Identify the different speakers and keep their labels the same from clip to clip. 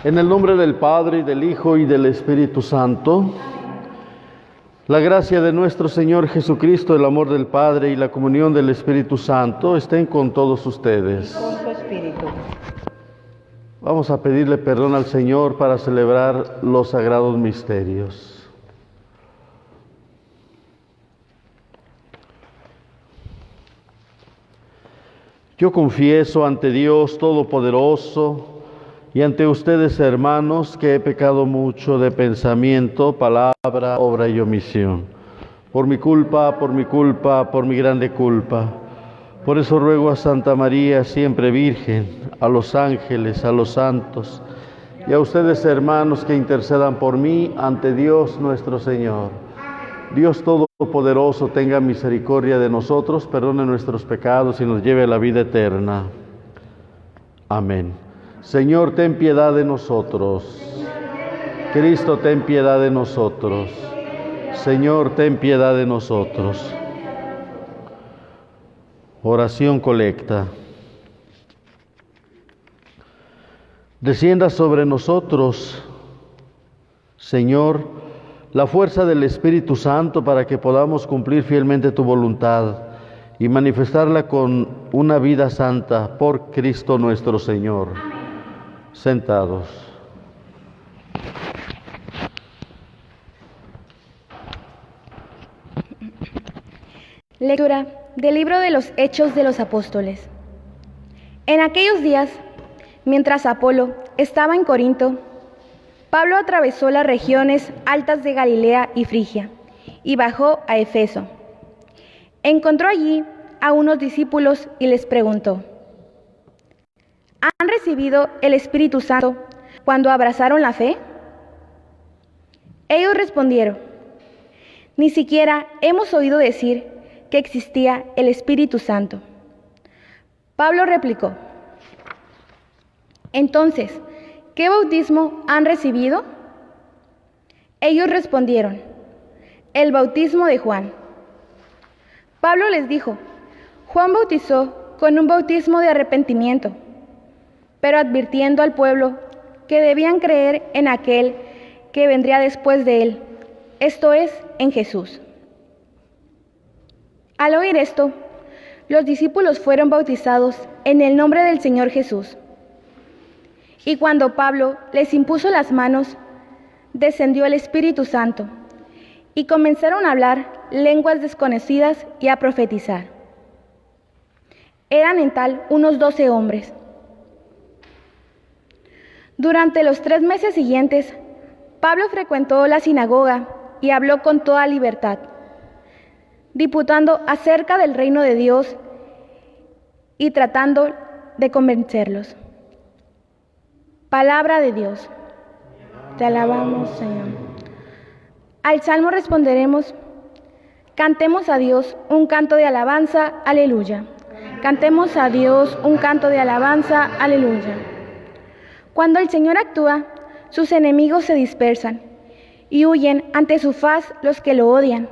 Speaker 1: En el nombre del Padre, y del Hijo, y del Espíritu Santo, la gracia de nuestro Señor Jesucristo, el amor del Padre y la comunión del Espíritu Santo estén con todos ustedes.
Speaker 2: Con tu espíritu.
Speaker 1: Vamos a pedirle perdón al Señor para celebrar los sagrados misterios. Yo confieso ante Dios Todopoderoso y ante ustedes, hermanos, que he pecado mucho de pensamiento, palabra, obra y omisión. Por mi culpa, por mi grande culpa. Por eso ruego a Santa María, siempre Virgen, a los ángeles, a los santos, y a ustedes, hermanos, que intercedan por mí ante Dios nuestro Señor. Dios Todopoderoso tenga misericordia de nosotros, perdone nuestros pecados y nos lleve a la vida eterna. Amén. Señor, ten piedad de nosotros. Cristo, ten piedad de nosotros. Señor, ten piedad de nosotros. Oración colecta. Descienda sobre nosotros, Señor, la fuerza del Espíritu Santo para que podamos cumplir fielmente tu voluntad y manifestarla con una vida santa por Cristo nuestro Señor. Sentados.
Speaker 3: Lectura del libro de los Hechos de los Apóstoles. En aquellos días, mientras Apolo estaba en Corinto, Pablo atravesó las regiones altas de Galilea y Frigia y bajó a Efeso. Encontró allí a unos discípulos y les preguntó: ¿han recibido el Espíritu Santo cuando abrazaron la fe? Ellos respondieron: ni siquiera hemos oído decir que existía el Espíritu Santo. Pablo replicó: entonces, ¿qué bautismo han recibido? Ellos respondieron: el bautismo de Juan. Pablo les dijo: Juan bautizó con un bautismo de arrepentimiento, pero advirtiendo al pueblo que debían creer en aquel que vendría después de él, esto es, en Jesús. Al oír esto, los discípulos fueron bautizados en el nombre del Señor Jesús. Y cuando Pablo les impuso las manos, descendió el Espíritu Santo, y comenzaron a hablar lenguas desconocidas y a profetizar. Eran en tal unos 12 hombres. Durante los 3 meses siguientes, Pablo frecuentó la sinagoga y habló con toda libertad, disputando acerca del reino de Dios y tratando de convencerlos. Palabra de Dios. Te alabamos, Señor. Al salmo responderemos: cantemos a Dios un canto de alabanza, aleluya. Cantemos a Dios un canto de alabanza, aleluya. Cuando el Señor actúa, sus enemigos se dispersan y huyen ante su faz los que lo odian.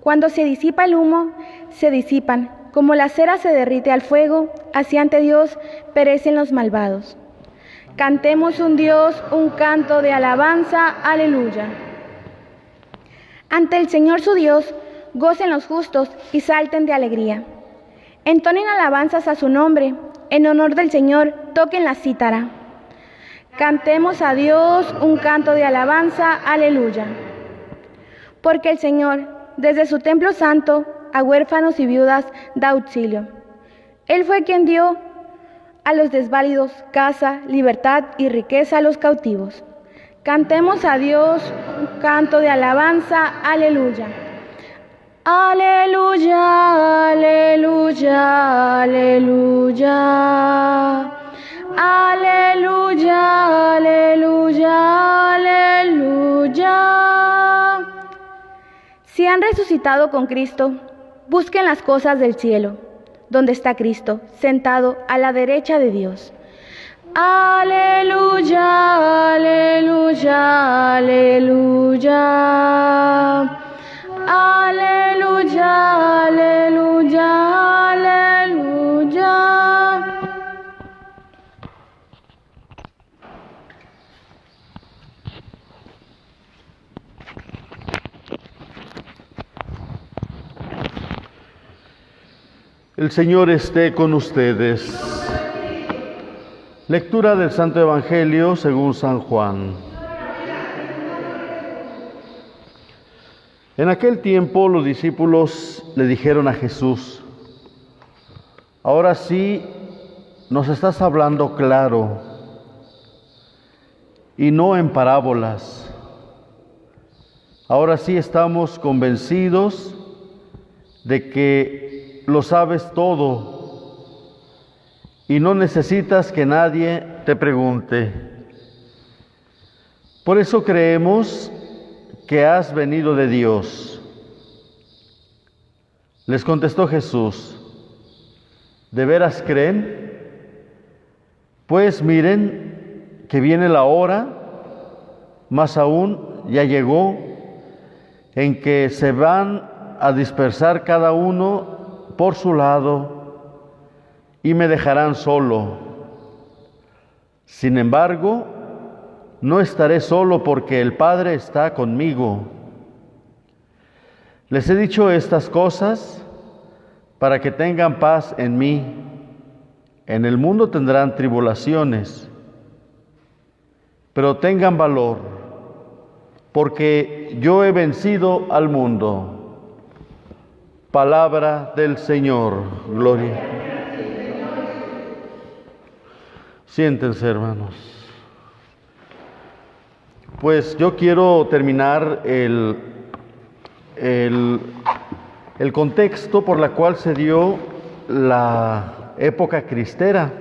Speaker 3: Cuando se disipa el humo, se disipan, como la cera se derrite al fuego, así ante Dios perecen los malvados. Cantemos un Dios, un canto de alabanza, aleluya. Ante el Señor su Dios, gocen los justos y salten de alegría. Entonen alabanzas a su nombre, en honor del Señor toquen la cítara. Cantemos a Dios un canto de alabanza, aleluya. Porque el Señor, desde su templo santo, a huérfanos y viudas da auxilio. Él fue quien dio a los desválidos casa, libertad y riqueza a los cautivos. Cantemos a Dios un canto de alabanza, aleluya. Aleluya, aleluya, aleluya. Aleluya, aleluya, aleluya. Si han resucitado con Cristo, busquen las cosas del cielo, donde está Cristo, sentado a la derecha de Dios. Aleluya, aleluya, aleluya. Aleluya, aleluya, aleluya.
Speaker 1: El Señor esté con ustedes. Lectura del Santo Evangelio según San Juan. En aquel tiempo los discípulos le dijeron a Jesús: ahora sí nos estás hablando claro y no en parábolas. Ahora sí estamos convencidos de que lo sabes todo y no necesitas que nadie te pregunte. Por eso creemos que has venido de Dios. Les contestó Jesús: ¿de veras creen? Pues miren que viene la hora, más aún ya llegó, en que se van a dispersar cada uno por su lado y me dejarán solo. Sin embargo, no estaré solo porque el Padre está conmigo. Les he dicho estas cosas para que tengan paz en mí. En el mundo tendrán tribulaciones, pero tengan valor, porque yo he vencido al mundo. Palabra del Señor. Gloria. Siéntense, hermanos. Pues yo quiero terminar el contexto por la cual se dio la época cristera.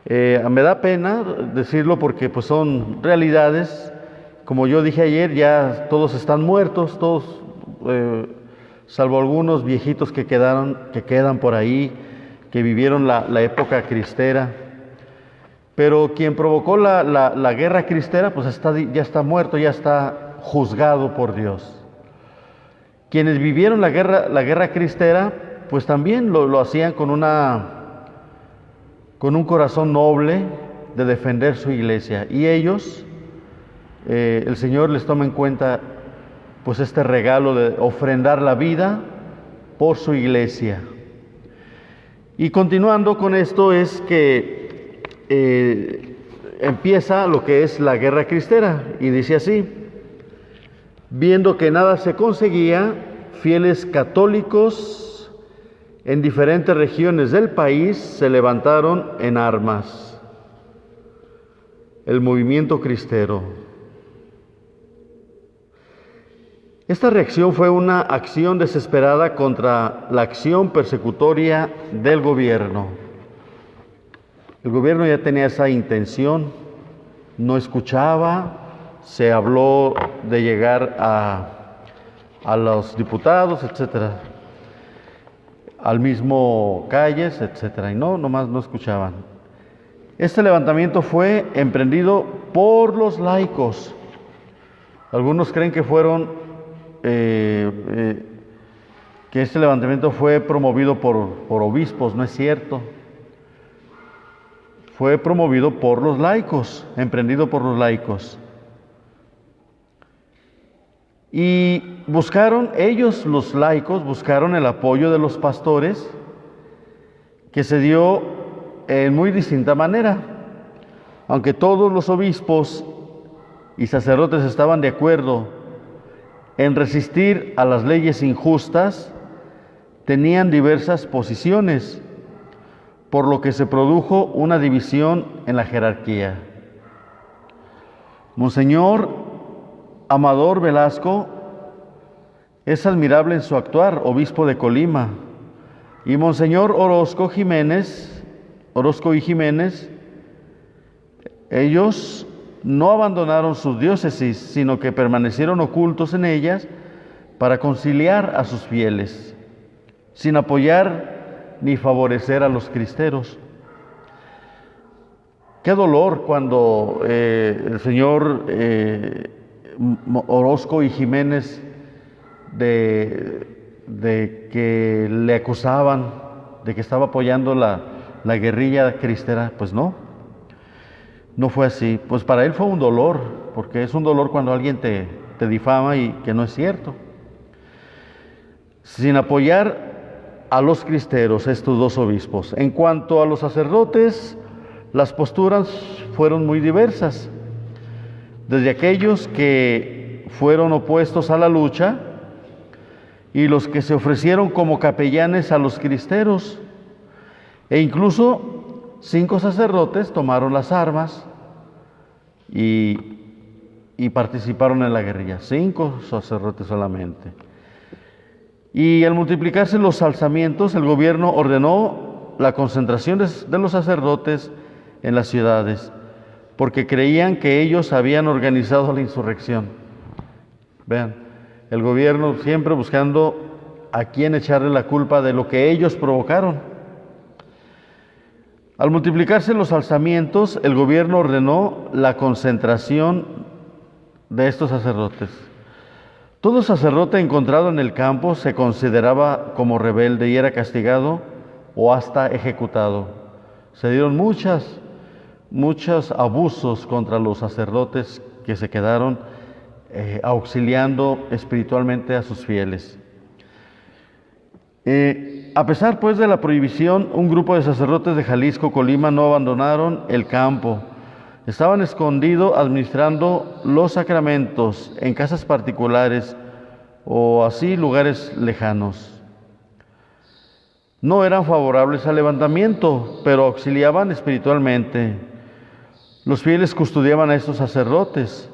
Speaker 1: Me da pena decirlo porque pues son realidades. Como yo dije ayer, ya todos están muertos, todos, salvo algunos viejitos que quedan por ahí, que vivieron la época cristera. Pero quien provocó la guerra cristera, pues ya está muerto, ya está juzgado por Dios. Quienes vivieron la guerra cristera, pues también lo hacían con un corazón noble de defender su iglesia. Y ellos, el Señor les toma en cuenta pues este regalo de ofrendar la vida por su iglesia. Y continuando con esto es que empieza lo que es la guerra cristera, y dice así: viendo que nada se conseguía, fieles católicos en diferentes regiones del país se levantaron en armas. El movimiento cristero. Esta reacción fue una acción desesperada contra la acción persecutoria del gobierno. El gobierno ya tenía esa intención, no escuchaba, se habló de llegar a los diputados, etcétera, al mismo Calles, etcétera, y nomás no escuchaban. Este levantamiento fue emprendido por los laicos. Algunos creen que que este levantamiento fue promovido por obispos. No es cierto. Fue promovido por los laicos, emprendido por los laicos. Y los laicos buscaron el apoyo de los pastores, que se dio en muy distinta manera. Aunque todos los obispos y sacerdotes estaban de acuerdo en resistir a las leyes injustas, tenían diversas posiciones, por lo que se produjo una división en la jerarquía. Monseñor Amador Velasco es admirable en su actuar, obispo de Colima, y Monseñor Orozco y Jiménez, ellos no abandonaron sus diócesis, sino que permanecieron ocultos en ellas para conciliar a sus fieles, sin apoyar ni favorecer a los cristeros. Qué dolor cuando el señor Orozco y Jiménez de que le acusaban de que estaba apoyando la guerrilla cristera. Pues no fue así. Pues para él fue un dolor, porque es un dolor cuando alguien te difama y que no es cierto. Sin apoyar a los cristeros, estos dos obispos. En cuanto a los sacerdotes, las posturas fueron muy diversas. Desde aquellos que fueron opuestos a la lucha y los que se ofrecieron como capellanes a los cristeros. E incluso 5 sacerdotes tomaron las armas y participaron en la guerrilla. 5 sacerdotes solamente. Y al multiplicarse los alzamientos, el gobierno ordenó la concentración de los sacerdotes en las ciudades, porque creían que ellos habían organizado la insurrección. Vean, el gobierno siempre buscando a quién echarle la culpa de lo que ellos provocaron. Al multiplicarse los alzamientos, el gobierno ordenó la concentración de estos sacerdotes. Todo sacerdote encontrado en el campo se consideraba como rebelde y era castigado o hasta ejecutado. Se dieron muchos abusos contra los sacerdotes que se quedaron auxiliando espiritualmente a sus fieles. A pesar pues de la prohibición, un grupo de sacerdotes de Jalisco, Colima, no abandonaron el campo. Estaban escondidos administrando los sacramentos en casas particulares o así lugares lejanos. No eran favorables al levantamiento, pero auxiliaban espiritualmente. Los fieles custodiaban a estos sacerdotes.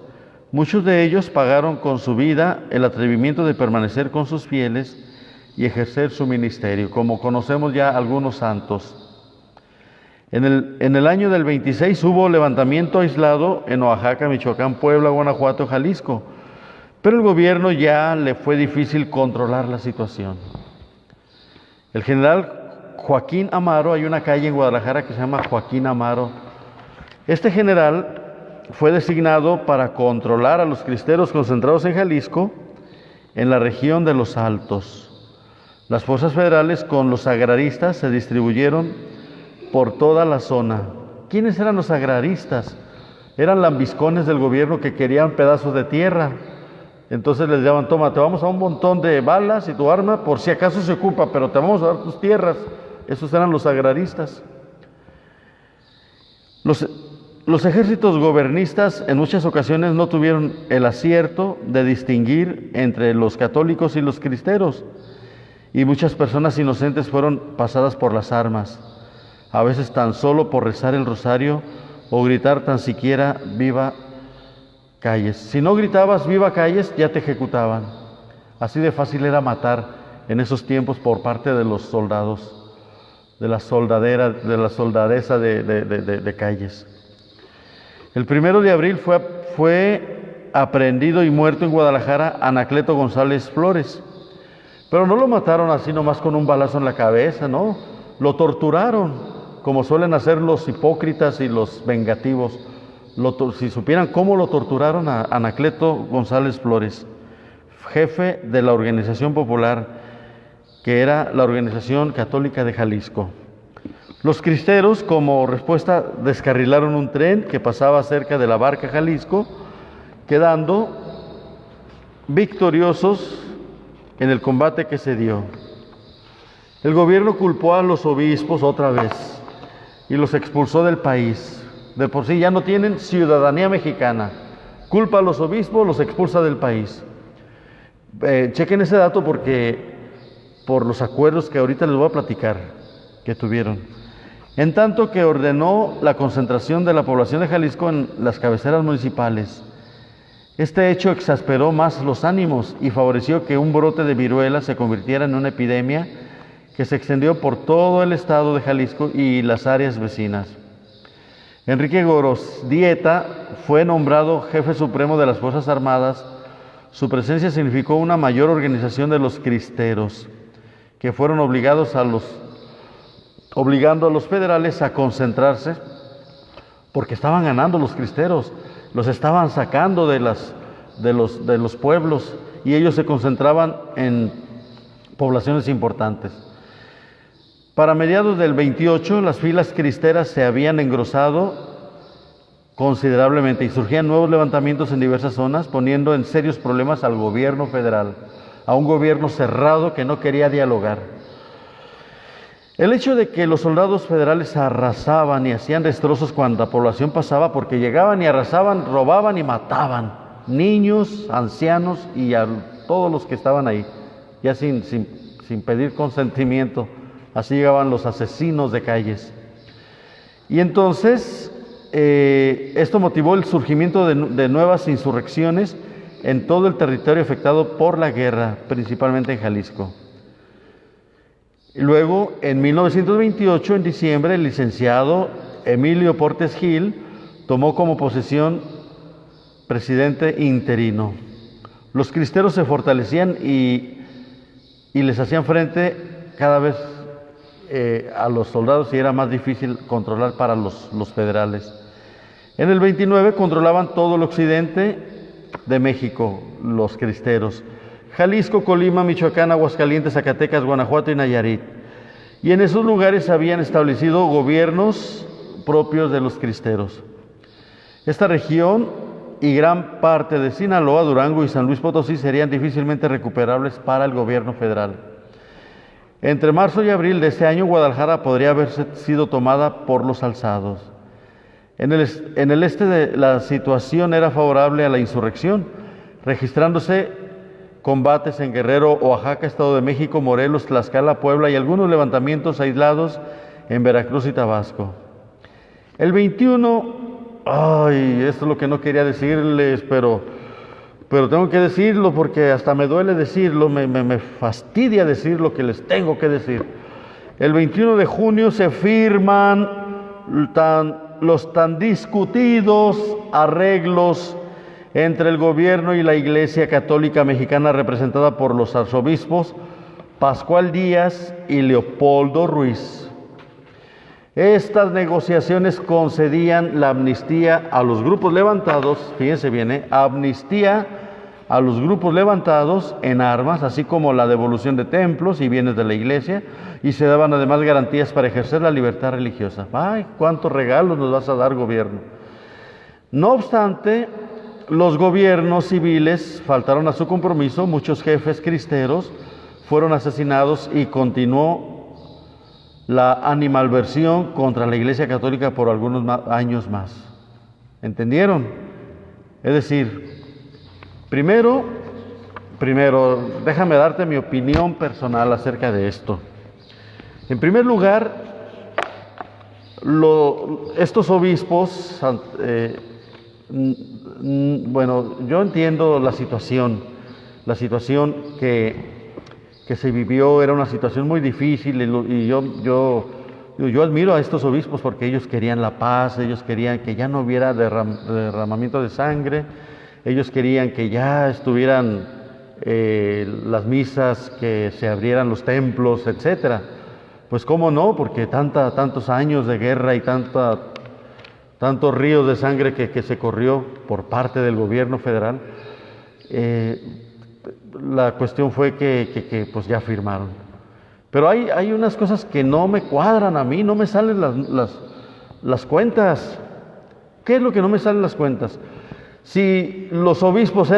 Speaker 1: Muchos de ellos pagaron con su vida el atrevimiento de permanecer con sus fieles y ejercer su ministerio, como conocemos ya algunos santos. En el año del 26 hubo levantamiento aislado en Oaxaca, Michoacán, Puebla, Guanajuato, Jalisco, pero el gobierno ya le fue difícil controlar la situación. El general Joaquín Amaro, hay una calle en Guadalajara que se llama Joaquín Amaro. Este general fue designado para controlar a los cristeros concentrados en Jalisco, en la región de los Altos. Las fuerzas federales con los agraristas se distribuyeron por toda la zona. ¿Quiénes eran los agraristas? Eran lambiscones del gobierno que querían pedazos de tierra. Entonces les daban, toma, te vamos a un montón de balas y tu arma, por si acaso se ocupa, pero te vamos a dar tus tierras. Esos eran los agraristas. Los ejércitos gobernistas en muchas ocasiones no tuvieron el acierto de distinguir entre los católicos y los cristeros, y muchas personas inocentes fueron pasadas por las armas, a veces tan solo por rezar el rosario o gritar tan siquiera viva calles. Si no gritabas viva calles, ya te ejecutaban. Así de fácil era matar en esos tiempos por parte de los soldados, de la soldadesa de calles. El 1 de abril fue aprehendido y muerto en Guadalajara Anacleto González Flores. Pero no lo mataron así nomás con un balazo en la cabeza, no. Lo torturaron, como suelen hacer los hipócritas y los vengativos. Si supieran cómo lo torturaron a Anacleto González Flores, jefe de la Organización Popular, que era la Organización Católica de Jalisco. Los cristeros, como respuesta, descarrilaron un tren que pasaba cerca de la Barca Jalisco, quedando victoriosos en el combate que se dio. El gobierno culpó a los obispos otra vez y los expulsó del país. De por sí ya no tienen ciudadanía mexicana. Culpa a los obispos, los expulsa del país. Chequen ese dato porque por los acuerdos que ahorita les voy a platicar que tuvieron. En tanto que ordenó la concentración de la población de Jalisco en las cabeceras municipales. Este hecho exasperó más los ánimos y favoreció que un brote de viruela se convirtiera en una epidemia que se extendió por todo el estado de Jalisco y las áreas vecinas. Enrique Gorosdieta fue nombrado jefe supremo de las Fuerzas Armadas. Su presencia significó una mayor organización de los cristeros, que fueron obligando a los federales a concentrarse, porque estaban ganando los cristeros, los estaban sacando de los pueblos, y ellos se concentraban en poblaciones importantes. Para mediados del 28, las filas cristeras se habían engrosado considerablemente y surgían nuevos levantamientos en diversas zonas, poniendo en serios problemas al gobierno federal, a un gobierno cerrado que no quería dialogar. El hecho de que los soldados federales arrasaban y hacían destrozos cuando la población pasaba, porque llegaban y arrasaban, robaban y mataban niños, ancianos y a todos los que estaban ahí, ya sin pedir consentimiento. Así llegaban los asesinos de calles. Y entonces esto motivó el surgimiento de nuevas insurrecciones en todo el territorio afectado por la guerra, principalmente en Jalisco. Luego, en 1928, en diciembre, el licenciado Emilio Portes Gil tomó como posesión presidente interino. Los cristeros se fortalecían y les hacían frente cada vez a los soldados, y era más difícil controlar para los federales. En el 29 controlaban todo el occidente de México, los cristeros: Jalisco, Colima, Michoacán, Aguascalientes, Zacatecas, Guanajuato y Nayarit. Y en esos lugares habían establecido gobiernos propios de los cristeros. Esta región y gran parte de Sinaloa, Durango y San Luis Potosí serían difícilmente recuperables para el gobierno federal. Entre marzo y abril de este año, Guadalajara podría haber sido tomada por los alzados. En el este la situación era favorable a la insurrección, registrándose combates en Guerrero, Oaxaca, Estado de México, Morelos, Tlaxcala, Puebla y algunos levantamientos aislados en Veracruz y Tabasco. El 21, esto es lo que no quería decirles, pero tengo que decirlo porque hasta me duele decirlo, me fastidia decir lo que les tengo que decir. El 21 de junio se firman los tan discutidos arreglos entre el gobierno y la Iglesia Católica Mexicana, representada por los arzobispos Pascual Díaz y Leopoldo Ruiz. Estas negociaciones concedían la amnistía a los grupos levantados, fíjense bien, amnistía a los grupos levantados en armas, así como la devolución de templos y bienes de la Iglesia, y se daban además garantías para ejercer la libertad religiosa. ¡Ay, cuántos regalos nos vas a dar, gobierno! No obstante, los gobiernos civiles faltaron a su compromiso, muchos jefes cristeros fueron asesinados y continuó la animalversión contra la Iglesia Católica por algunos años más. ¿Entendieron? Es decir, primero, déjame darte mi opinión personal acerca de esto. En primer lugar, estos obispos, yo entiendo la situación que se vivió era una situación muy difícil, y yo admiro a estos obispos porque ellos querían la paz, ellos querían que ya no hubiera derramamiento de sangre, ellos querían que ya estuvieran las misas, que se abrieran los templos, etcétera. Pues cómo no, porque tantos años de guerra y tantos ríos de sangre que se corrió por parte del gobierno federal. La cuestión fue que pues ya firmaron. Pero hay unas cosas que no me cuadran a mí, no me salen las cuentas. ¿Qué es lo que no me salen las cuentas? Si los obispos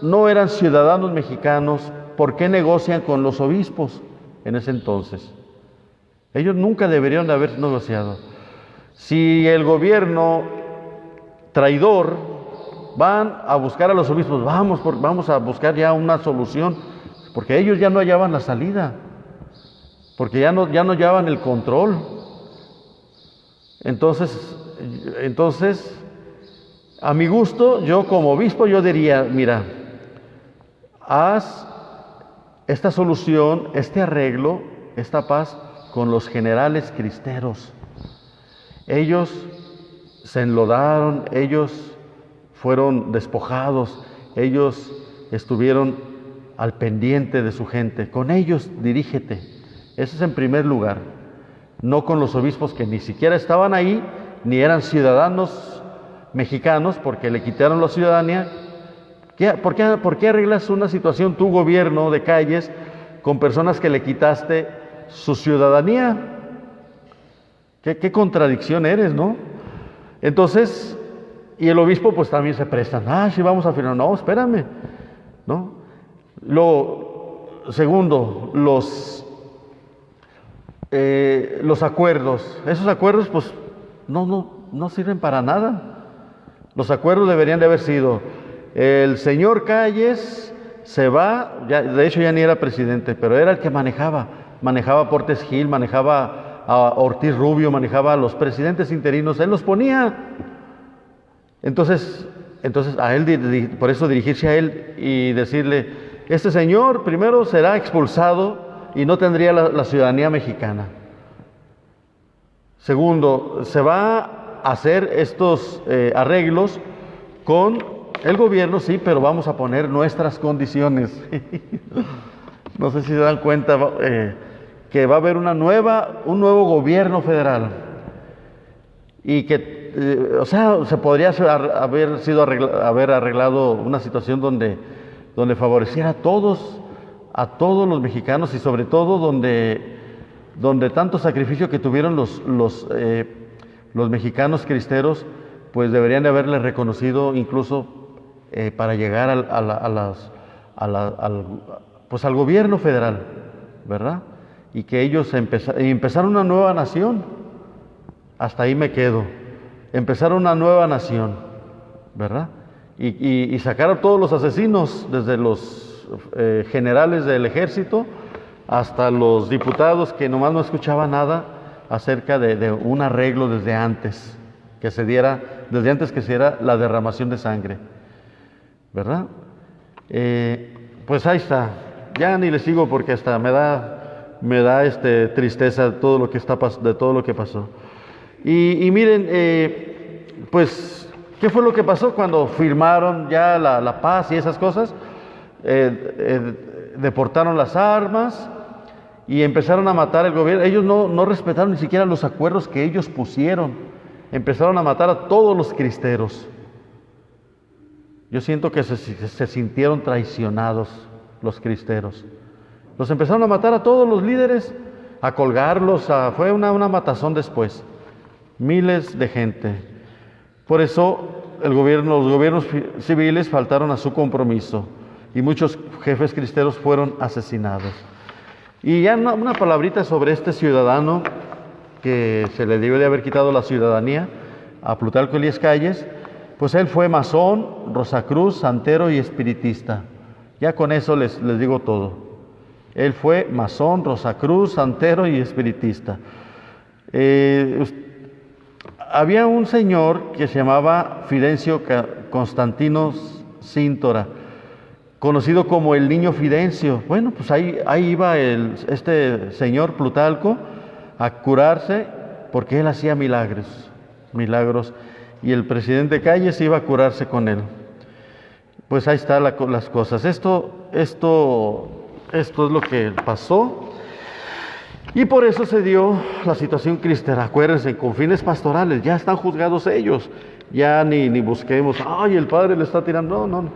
Speaker 1: no eran ciudadanos mexicanos, ¿por qué negocian con los obispos en ese entonces? Ellos nunca deberían de haber negociado. Si el gobierno traidor van a buscar a los obispos, vamos a buscar ya una solución, porque ellos ya no hallaban la salida, porque ya no hallaban el control. Entonces, a mi gusto, yo como obispo, yo diría, mira, haz esta solución, este arreglo, esta paz con los generales cristeros. Ellos se enlodaron, ellos fueron despojados, ellos estuvieron al pendiente de su gente. Con ellos dirígete. Eso es en primer lugar. No con los obispos que ni siquiera estaban ahí, ni eran ciudadanos mexicanos, porque le quitaron la ciudadanía. ¿Por qué arreglas una situación, tu gobierno de calles, con personas que le quitaste su ciudadanía? ¿Qué contradicción eres, ¿no? Entonces, y el obispo pues también se presta. Sí, vamos a firmar. No, espérame, ¿no? Lo segundo, los acuerdos. Esos acuerdos pues no sirven para nada. Los acuerdos deberían de haber sido: el señor Calles se va, de hecho ya ni era presidente, pero era el que manejaba a Portes Gil, manejaba a Ortiz Rubio, manejaba a los presidentes interinos, él los ponía. Entonces a él, por eso dirigirse a él y decirle: este señor primero será expulsado y no tendría la ciudadanía mexicana. Segundo, se va a hacer estos arreglos con el gobierno, sí, pero vamos a poner nuestras condiciones. No sé si se dan cuenta que va a haber un nuevo gobierno federal y que, se podría haber arreglado una situación donde favoreciera a todos los mexicanos, y sobre todo donde tanto sacrificio que tuvieron los mexicanos cristeros, pues deberían de haberle reconocido incluso para llegar al gobierno federal, ¿verdad? Y que ellos empezaron una nueva nación. Hasta ahí me quedo. Empezaron una nueva nación, ¿verdad? Y sacar a todos los asesinos, desde los generales del ejército hasta los diputados, que nomás no escuchaban nada acerca de un arreglo desde antes que se diera la derramación de sangre, ¿verdad? Pues ahí está. Ya ni les sigo porque hasta me da tristeza de todo lo que pasó. Y miren, pues, ¿qué fue lo que pasó cuando firmaron ya la paz y esas cosas? Deportaron las armas y empezaron a matar al gobierno. Ellos no respetaron ni siquiera los acuerdos que ellos pusieron. Empezaron a matar a todos los cristeros. Yo siento que se sintieron traicionados los cristeros. Los empezaron a matar a todos los líderes, a colgarlos, fue una matazón después. Miles de gente. Por eso los gobiernos civiles faltaron a su compromiso y muchos jefes cristeros fueron asesinados. Y ya una palabrita sobre este ciudadano que se le debe de haber quitado la ciudadanía, a Plutarco Elías Calles. Pues él fue masón, rosacruz, santero y espiritista. Ya con eso les digo todo. Él fue masón, rosacruz, santero y espiritista. Había un señor que se llamaba Fidencio Constantino Cíntora, conocido como el Niño Fidencio. Bueno, pues ahí iba este señor Plutarco a curarse, porque él hacía milagros, y el presidente Calles iba a curarse con él. Pues ahí están las cosas. Esto es lo que pasó, y por eso se dio la situación cristera. Acuérdense, con fines pastorales, ya están juzgados ellos, ya ni busquemos, ay, el padre le está tirando, no.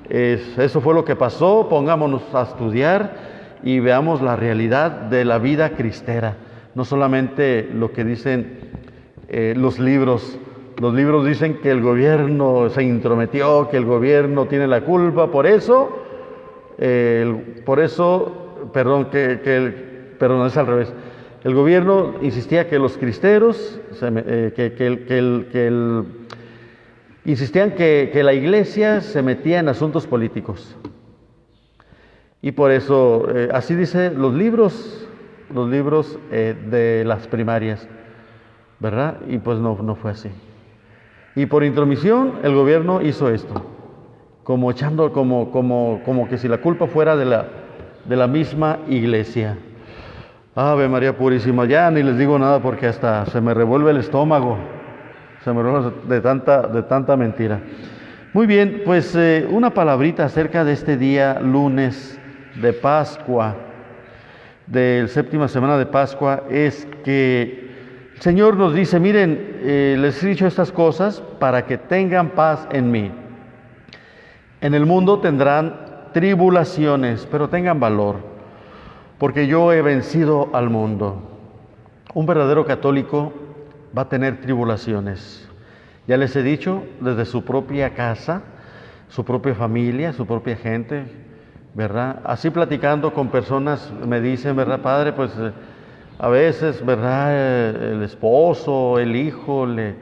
Speaker 1: Eso fue lo que pasó. Pongámonos a estudiar y veamos la realidad de la vida cristera, no solamente lo que dicen los libros. Los libros dicen que el gobierno se intrometió, que el gobierno tiene la culpa, por eso, perdón, es al revés. El gobierno insistía que los cristeros, insistían que la iglesia se metía en asuntos políticos. Y por eso, así dicen los libros de las primarias, ¿verdad? Y pues no fue así. Y por intromisión el gobierno hizo esto, como que si la culpa fuera de la misma iglesia. Ave María Purísima, ya ni les digo nada porque hasta se me revuelve el estómago, de tanta mentira. Muy bien, pues una palabrita acerca de este día lunes de Pascua, de la séptima semana de Pascua, es que el Señor nos dice: miren, les he dicho estas cosas para que tengan paz en mí. En el mundo tendrán tribulaciones, pero tengan valor, porque yo he vencido al mundo. Un verdadero católico va a tener tribulaciones. Ya les he dicho, desde su propia casa, su propia familia, su propia gente, ¿verdad? Así platicando con personas me dicen, ¿verdad, padre? Pues A veces, ¿verdad? El esposo, el hijo le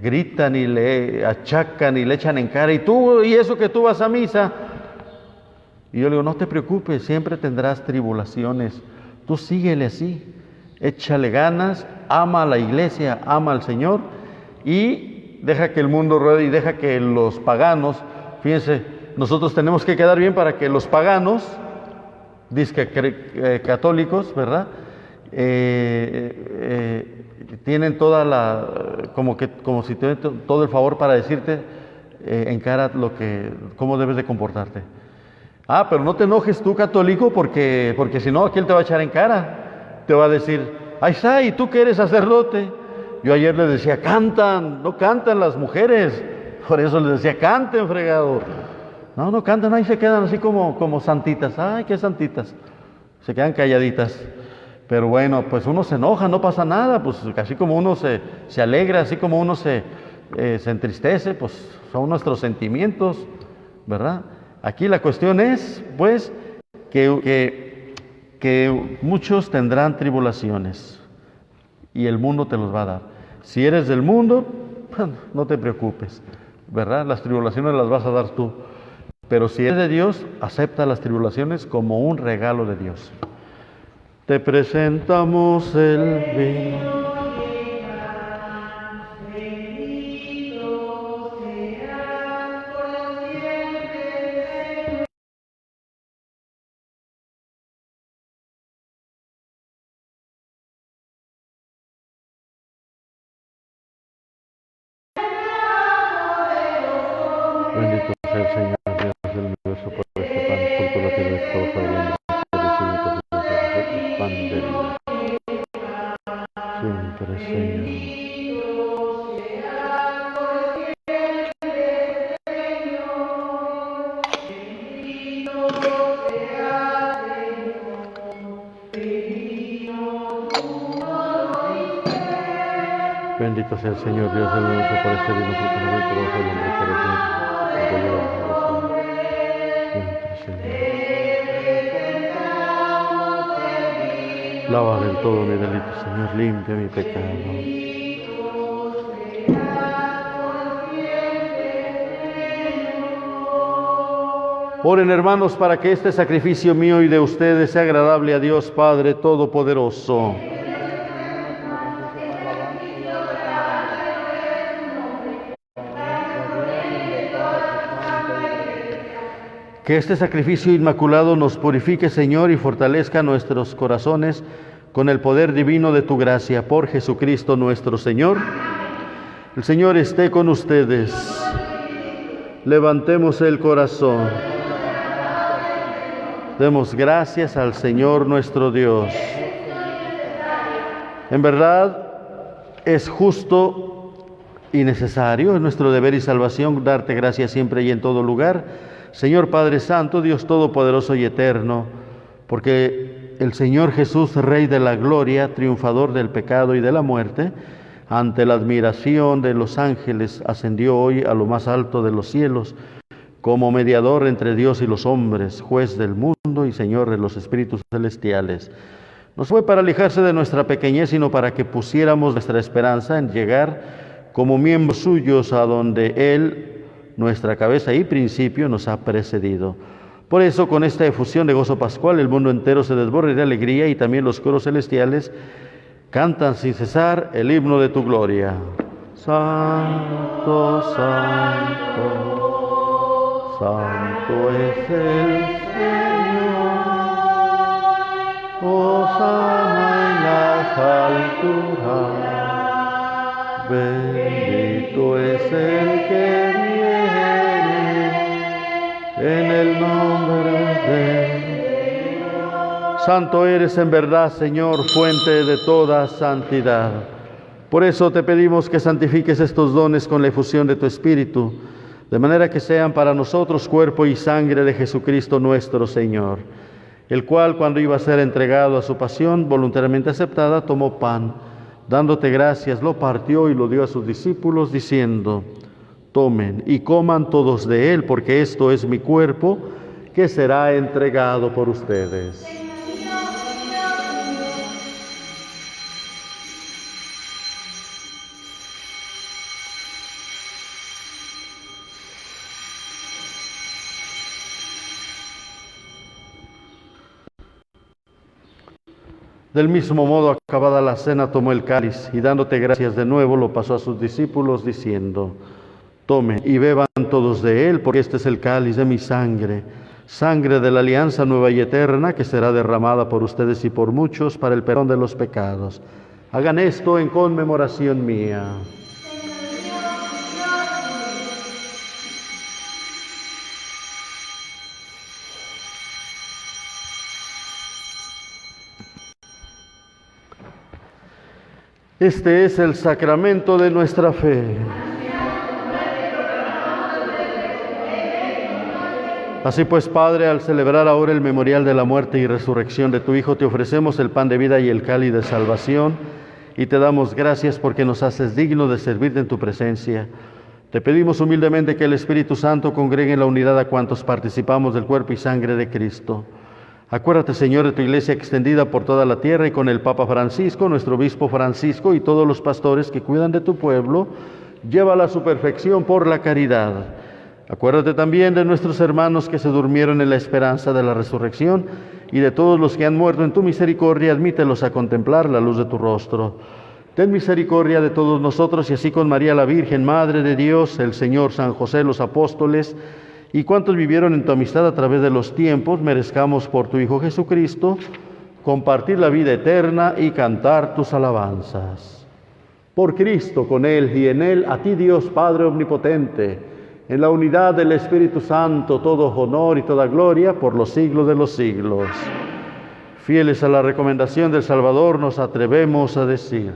Speaker 1: gritan y le achacan y le echan en cara, y eso que tú vas a misa. Y yo le digo, no te preocupes, siempre tendrás tribulaciones, tú síguele así, échale ganas, ama a la iglesia, ama al Señor, y deja que el mundo ruede y deja que los paganos, fíjense, nosotros tenemos que quedar bien para que los paganos, católicos, ¿verdad? Tienen toda como si tuvieran todo el favor para decirte en cara cómo debes de comportarte. Pero no te enojes tú, católico, porque si no, aquí él te va a echar en cara. Te va a decir, ay, ¿y tú que eres sacerdote? Yo ayer les decía, no cantan las mujeres. Por eso les decía, canten, fregado. No cantan, ahí se quedan así como santitas. Ay, qué santitas. Se quedan calladitas. Pero bueno, pues uno se enoja, no pasa nada. Pues así como uno se alegra, así como uno se entristece, pues son nuestros sentimientos, ¿verdad? Aquí la cuestión es, pues, que muchos tendrán tribulaciones y el mundo te los va a dar. Si eres del mundo, no te preocupes, ¿verdad? Las tribulaciones las vas a dar tú. Pero si eres de Dios, acepta las tribulaciones como un regalo de Dios. Te presentamos el vino. Bendito sea el Señor, Dios del universo, por este pan, fruto de la tierra, esposa del hombre, que recibe el pan de vida. Siempre, Señor. Bendito sea el Señor, Dios del universo, por este vino, fruto de la tierra, esposa del hombre, que recibe. Lava del todo mi delito, Señor, limpia mi pecado. Oren, hermanos, para que este sacrificio mío y de ustedes sea agradable a Dios Padre Todopoderoso. Que este sacrificio inmaculado nos purifique, Señor, y fortalezca nuestros corazones con el poder divino de tu gracia, por Jesucristo nuestro Señor. El Señor esté con ustedes. Levantemos el corazón. Demos gracias al Señor nuestro Dios. En verdad, es justo y necesario, es nuestro deber y salvación, darte gracias siempre y en todo lugar, Señor Padre Santo, Dios Todopoderoso y Eterno, porque el Señor Jesús, Rey de la Gloria, triunfador del pecado y de la muerte, ante la admiración de los ángeles, ascendió hoy a lo más alto de los cielos, como mediador entre Dios y los hombres, juez del mundo y Señor de los espíritus celestiales. No fue para alejarse de nuestra pequeñez, sino para que pusiéramos nuestra esperanza en llegar como miembros suyos a donde Él, nuestra cabeza y principio, nos ha precedido. Por eso, con esta efusión de gozo pascual, el mundo entero se desborda de alegría y también los coros celestiales cantan sin cesar el himno de tu gloria. Santo, santo, santo es el Señor. Hosana en las alturas. Bendito es el que en el nombre de Dios. Santo eres en verdad, Señor, fuente de toda santidad. Por eso te pedimos que santifiques estos dones con la efusión de tu Espíritu, de manera que sean para nosotros cuerpo y sangre de Jesucristo nuestro Señor, el cual, cuando iba a ser entregado a su pasión voluntariamente aceptada, tomó pan, dándote gracias, lo partió y lo dio a sus discípulos, diciendo: tomen y coman todos de él, porque esto es mi cuerpo, que será entregado por ustedes. Del mismo modo, acabada la cena, tomó el cáliz y dándote gracias de nuevo, lo pasó a sus discípulos diciendo: Tomen y beban todos de él, porque este es el cáliz de mi sangre, sangre de la alianza nueva y eterna, que será derramada por ustedes y por muchos para el perdón de los pecados. Hagan esto en conmemoración mía. Este es el sacramento de nuestra fe. Así pues, Padre, al celebrar ahora el memorial de la muerte y resurrección de tu Hijo, te ofrecemos el pan de vida y el cáliz de salvación, y te damos gracias porque nos haces digno de servirte en tu presencia. Te pedimos humildemente que el Espíritu Santo congregue en la unidad a cuantos participamos del cuerpo y sangre de Cristo. Acuérdate, Señor, de tu iglesia extendida por toda la tierra y con el Papa Francisco, nuestro obispo Francisco y todos los pastores que cuidan de tu pueblo, llévala a su perfección por la caridad. Acuérdate también de nuestros hermanos que se durmieron en la esperanza de la resurrección y de todos los que han muerto en tu misericordia, admítelos a contemplar la luz de tu rostro. Ten misericordia de todos nosotros y así con María la Virgen, Madre de Dios, el Señor, San José, los apóstoles y cuantos vivieron en tu amistad a través de los tiempos, merezcamos por tu Hijo Jesucristo compartir la vida eterna y cantar tus alabanzas. Por Cristo, con Él y en Él, a ti Dios Padre Omnipotente, en la unidad del Espíritu Santo, todo honor y toda gloria por los siglos de los siglos. Fieles a la recomendación del Salvador, nos atrevemos a decir: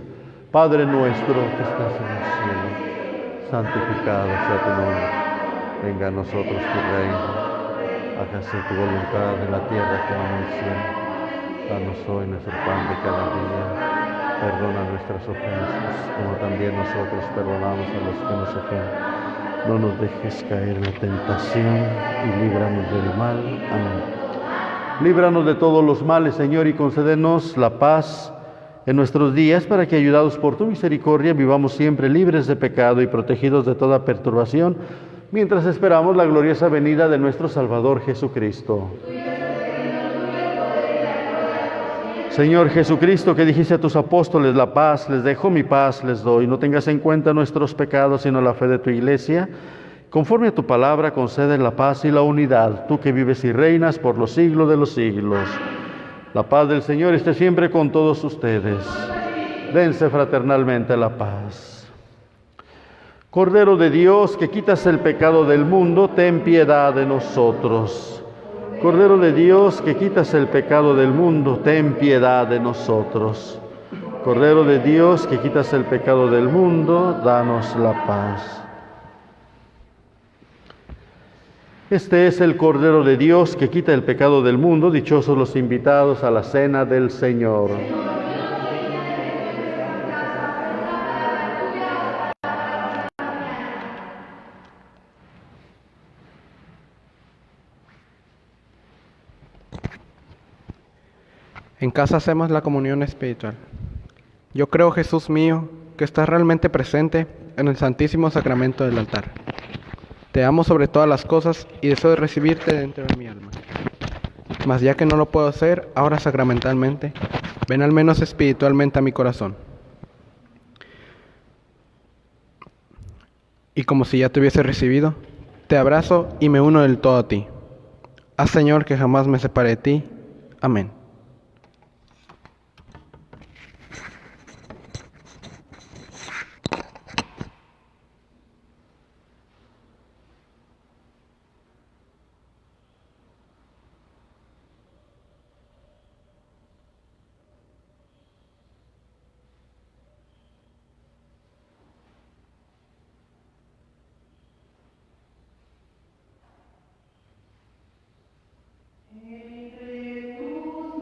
Speaker 1: Padre nuestro que estás en el cielo, santificado sea tu nombre. Venga a nosotros tu reino, hágase tu voluntad en la tierra como en el cielo. Danos hoy nuestro pan de cada día, perdona nuestras ofensas, como también nosotros perdonamos a los que nos ofenden. No nos dejes caer en la tentación y líbranos del mal. Amén. Líbranos de todos los males, Señor, y concédenos la paz en nuestros días, para que, ayudados por tu misericordia, vivamos siempre libres de pecado y protegidos de toda perturbación, mientras esperamos la gloriosa venida de nuestro Salvador Jesucristo. Señor Jesucristo, que dijiste a tus apóstoles: la paz les dejo, mi paz les doy. No tengas en cuenta nuestros pecados, sino la fe de tu iglesia. Conforme a tu palabra, concede la paz y la unidad, tú que vives y reinas por los siglos de los siglos. La paz del Señor esté siempre con todos ustedes. Dense fraternalmente la paz. Cordero de Dios, que quitas el pecado del mundo, ten piedad de nosotros. Cordero de Dios, que quitas el pecado del mundo, ten piedad de nosotros. Cordero de Dios, que quitas el pecado del mundo, danos la paz. Este es el Cordero de Dios que quita el pecado del mundo. Dichosos los invitados a la cena del Señor.
Speaker 2: En casa hacemos la comunión espiritual. Yo creo, Jesús mío, que estás realmente presente en el Santísimo Sacramento del altar. Te amo sobre todas las cosas y deseo recibirte dentro de mi alma. Mas ya que no lo puedo hacer ahora sacramentalmente, ven al menos espiritualmente a mi corazón. Y como si ya te hubiese recibido, te abrazo y me uno del todo a ti. Haz, Señor, que jamás me separe de ti. Amén.
Speaker 4: Entre tus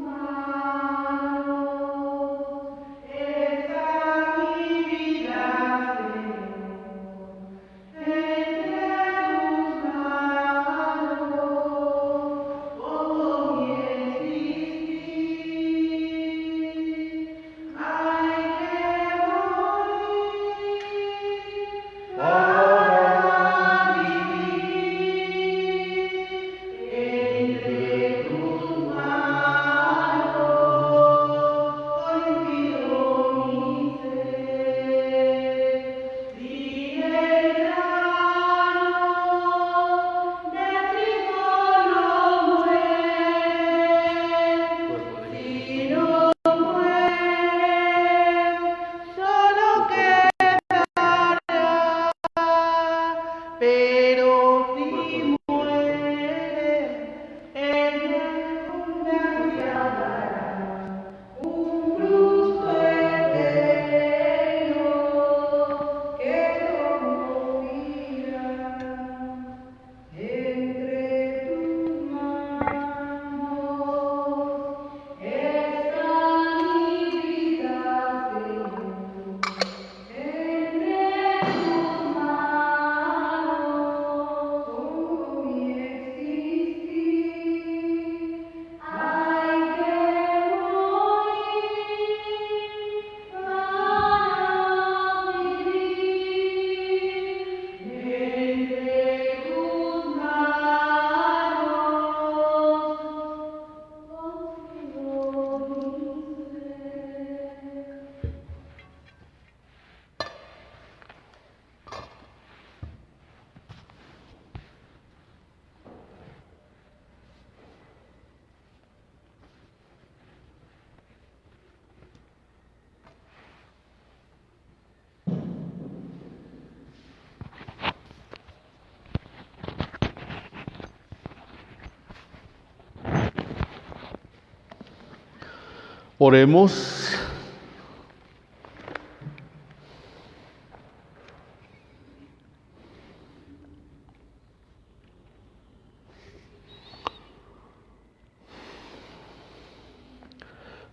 Speaker 1: Oremos.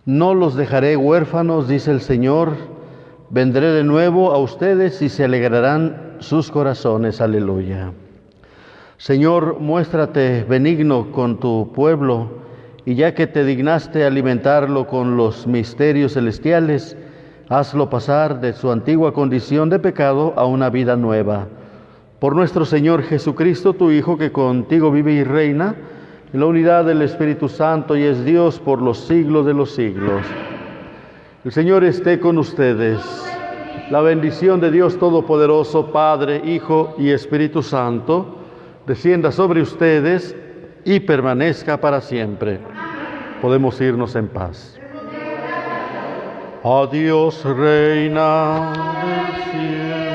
Speaker 1: No los dejaré huérfanos, dice el Señor. Vendré de nuevo a ustedes y se alegrarán sus corazones. Aleluya. Señor, muéstrate benigno con tu pueblo, y ya que te dignaste alimentarlo con los misterios celestiales, hazlo pasar de su antigua condición de pecado a una vida nueva. Por nuestro Señor Jesucristo, tu Hijo, que contigo vive y reina en la unidad del Espíritu Santo y es Dios por los siglos de los siglos. El Señor esté con ustedes. La bendición de Dios Todopoderoso, Padre, Hijo y Espíritu Santo, descienda sobre ustedes y permanezca para siempre. Podemos irnos en paz. Adiós, Reina del cielo.